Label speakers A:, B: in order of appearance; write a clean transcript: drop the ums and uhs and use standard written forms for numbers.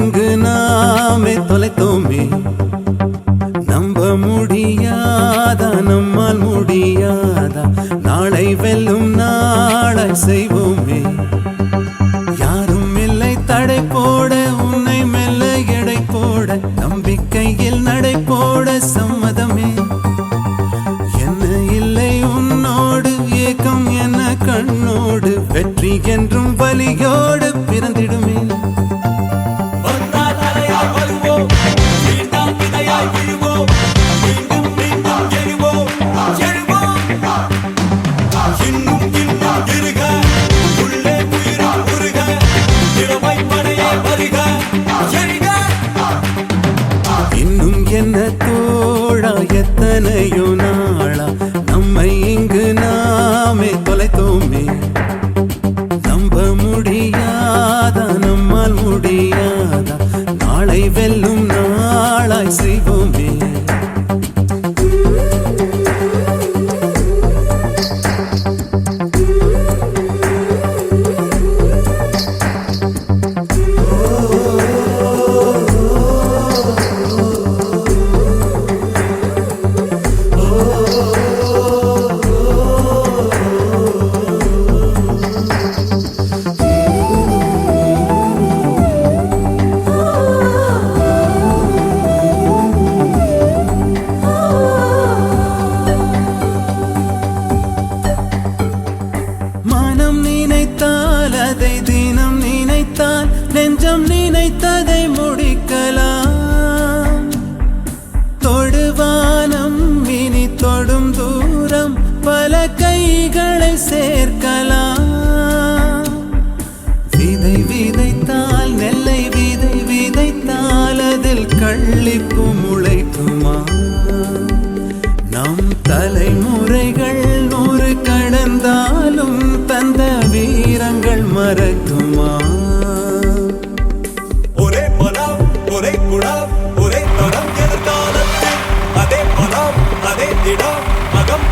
A: இங்கு நாமே தொலைத்தோமே. நம்ப முடியாதா நம்மால் முடியாதா, நாளை வெல்லும் நாளை செய்வோமே. யாரும் இல்லை தடை போட, உன்னை மெல்ல எடை போட, நம்பிக்கையில் நடை போட சம்மதமே. என்ன இல்லை உன்னோடு ஏக்கம் என்ன கண்ணோடு, வெற்றி என்றும் வலியோடு பிறந்திடுமே. இன்னும் என்ன தோழா எத்தனையோ நாளா, நம்மை இங்கு நாமே தொலைத்தோமே. நம்ப முடியாதா நம்மால் முடியாதா, நாளை வெல்லும் நாளாய் செய்வோமே. அதை தினம் நினைத்தால் நெஞ்சம் நினைத்ததை முடிக்கலாம். தொடுவானம் இனி தொடும் தூரம், பல கைகளை சேர்க்கலாம். விதை விதைத்தால் நெல்லை விதை விதைத்தால் அதில் கள்ளிப்பு முளைக்குமா. நம் தலைமுறைகள் 100 கடந்தாலும் தந்த வீரங்கள் மறக்குமா.
B: ஒரே பலம் ஒரே குணம் ஒரே தடம் எதிர்காலத்தில், அதே பலம் அதே இடம் மகம்